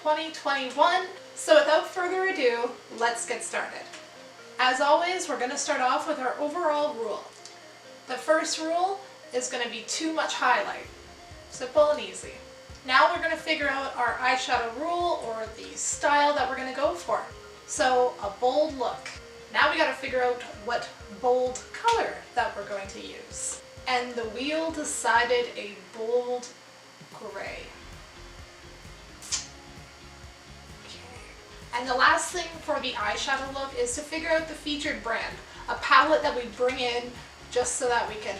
2021. So without further ado, let's get started. As always, we're going to start off with our overall rule. The first rule is going to be too much highlight. Simple and easy. Now we're going to figure out our eyeshadow rule, or the style that we're going to go for. So a bold look. Now we got to figure out what bold color that we're going to use. And the wheel decided a bold gray. Okay. And the last thing for the eyeshadow look is to figure out the featured brand. A palette that we bring in just so that we can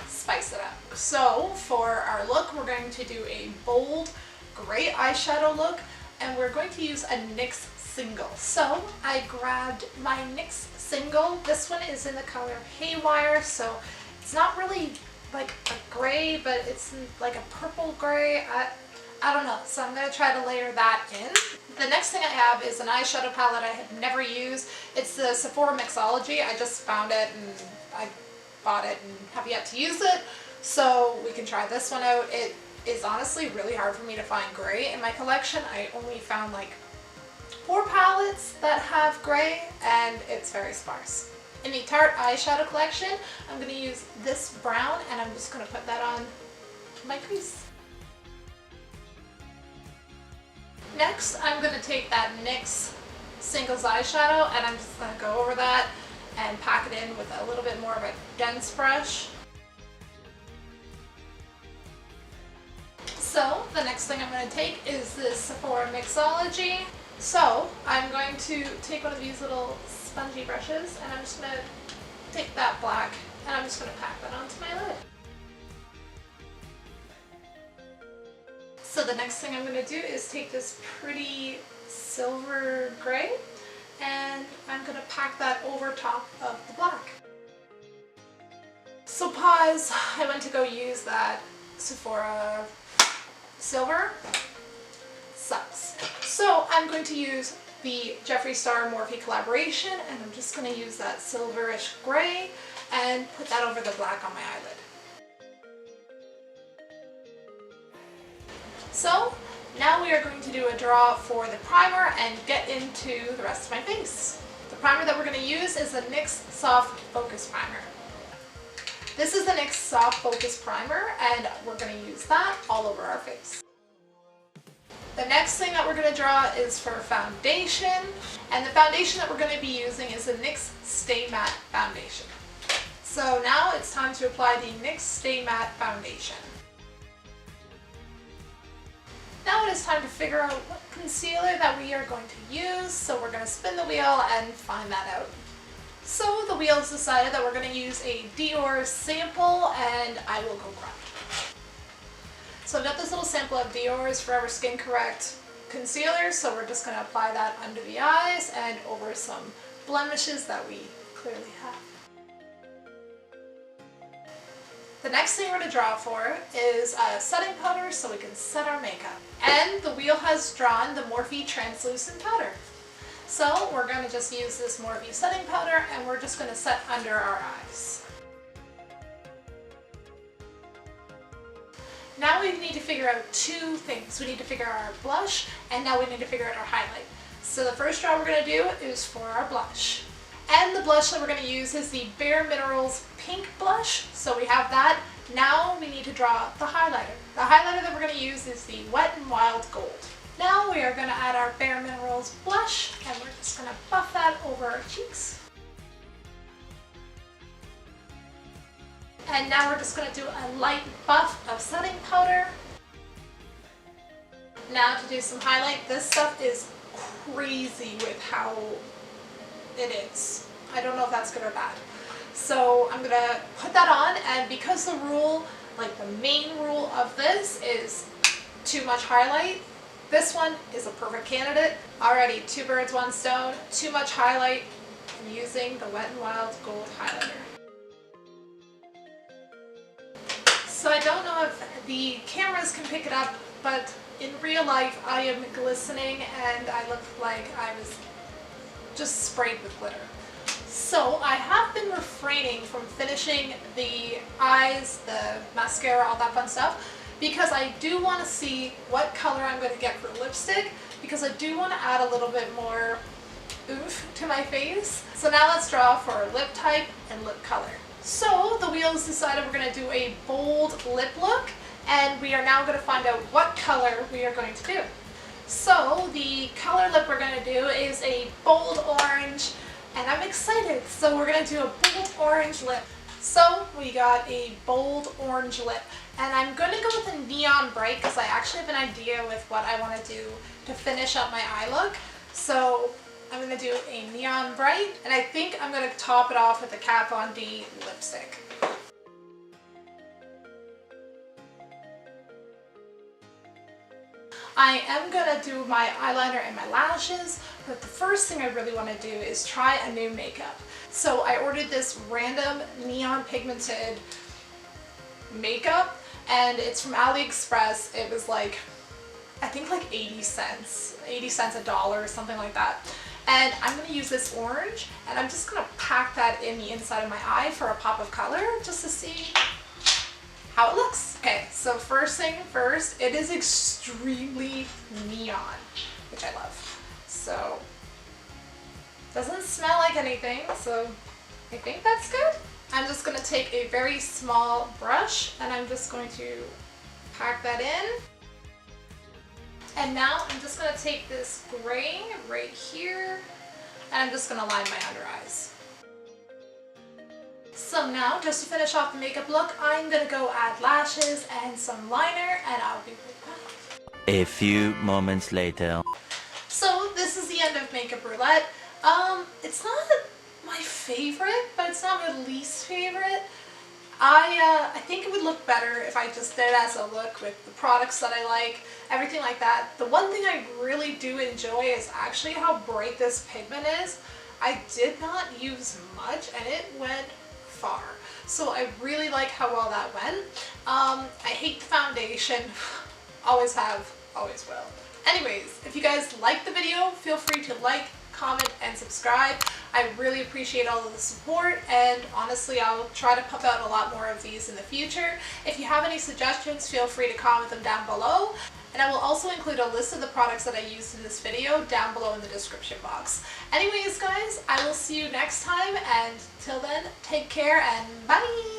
spice it up. So for our look, we're going to do a bold gray eyeshadow look, and we're going to use a NYX single. So I grabbed my NYX single. This one is in the color Haywire, so it's not really like a gray, but it's like a purple gray. I don't know, so I'm going to try to layer that in. The next thing I have is an eyeshadow palette I have never used. It's the Sephora Mixology. I just found it and I bought it and have yet to use it, so we can try this one out. It is honestly really hard for me to find gray in my collection. I only found like 4 palettes that have gray, and it's very sparse. In the Tarte eyeshadow collection, I'm going to use this brown, and I'm just going to put that on my crease. Next, I'm going to take that NYX Singles eyeshadow, and I'm just going to go over that and pack it in with a little bit more of a dense brush. So the next thing I'm going to take is this Sephora Mixology. So I'm going to take one of these little spongy brushes, and I'm just going to take that black, and I'm just going to pack that onto my lid. So the next thing I'm going to do is take this pretty silver gray, and I'm going to pack that over top of the black. So pause, I went to go use that Sephora silver. Sucks. So I'm going to use the Jeffree Star Morphe collaboration, and I'm just going to use that silverish gray and put that over the black on my eyelid. So now we are going to do a draw for the primer and get into the rest of my face. The primer that we're going to use is the NYX Soft Focus Primer. This is the NYX Soft Focus Primer, and we're going to use that all over our face. The next thing that we're going to draw is for foundation, and the foundation that we're going to be using is the NYX Stay Matte Foundation. So now it's time to apply the NYX Stay Matte Foundation. Now it is time to figure out what concealer that we are going to use, so we're going to spin the wheel and find that out. So the wheel has decided that we're going to use a Dior sample, and I will go grab it. So I've got this little sample of Dior's Forever Skin Correct concealer, so we're just going to apply that under the eyes and over some blemishes that we clearly have. The next thing we're going to draw for is a setting powder so we can set our makeup. And the wheel has drawn the Morphe Translucent Powder. So we're going to just use this Morphe setting powder, and we're just going to set under our eyes. Now we need to figure out 2 things. We need to figure out our blush, and now we need to figure out our highlight. So the first draw we're going to do is for our blush. And the blush that we're going to use is the Bare Minerals Pink Blush. So we have that. Now we need to draw the highlighter. The highlighter that we're going to use is the Wet n Wild Gold. Now we are going to add our Bare Minerals blush, and we're just going to buff that over our cheeks. And now we're just going to do a light buff of setting powder. Now to do some highlight. This stuff is crazy with how it is. I don't know if that's good or bad. So I'm going to put that on, and because the rule, like the main rule of this is too much highlight, this one is a perfect candidate. Alrighty, 2 birds, 1 stone, too much highlight, and using the Wet n Wild Gold highlighter. So I don't know if the cameras can pick it up, but in real life I am glistening and I look like I was just sprayed with glitter. So I have been refraining from finishing the eyes, the mascara, all that fun stuff, because I do want to see what color I'm going to get for lipstick, because I do want to add a little bit more oomph to my face. So now let's draw for our lip type and lip color. So the wheels decided we're going to do a bold lip look, and we are now going to find out what color we are going to do. So the color lip we're going to do is a bold orange, and I'm excited. So we're going to do a bold orange lip. So we got a bold orange lip, and I'm going to go with a neon bright because I actually have an idea with what I want to do to finish up my eye look. So I'm going to do a neon bright, and I think I'm going to top it off with a Kat Von D lipstick. I am going to do my eyeliner and my lashes, but the first thing I really want to do is try a new makeup. So I ordered this random neon pigmented makeup, and it's from AliExpress. It was like, I think like 80 cents a dollar or something like that. And I'm going to use this orange, and I'm just going to pack that in the inside of my eye for a pop of color just to see how it looks. Okay, so first thing first, it is extremely neon, which I love. So, doesn't smell like anything, so I think that's good. I'm just going to take a very small brush, and I'm just going to pack that in. And now I'm just going to take this gray right here, and I'm just going to line my under eyes. So now, just to finish off the makeup look, I'm going to go add lashes and some liner, and I'll be right back. A few moments later. So this is the end of Makeup Roulette. It's not my favorite, but it's not my least favorite. I think it would look better if I just did it as a look with the products that I like, everything like that. The one thing I really do enjoy is actually how bright this pigment is. I did not use much, and it went far. So I really like how well that went. I hate the foundation. Always have, always will. Anyways, if you guys liked the video, feel free to like, comment, and subscribe. I really appreciate all of the support, and honestly, I'll try to pump out a lot more of these in the future. If you have any suggestions, feel free to comment them down below. And I will also include a list of the products that I used in this video down below in the description box. Anyways, guys, I will see you next time, and till then, take care and bye!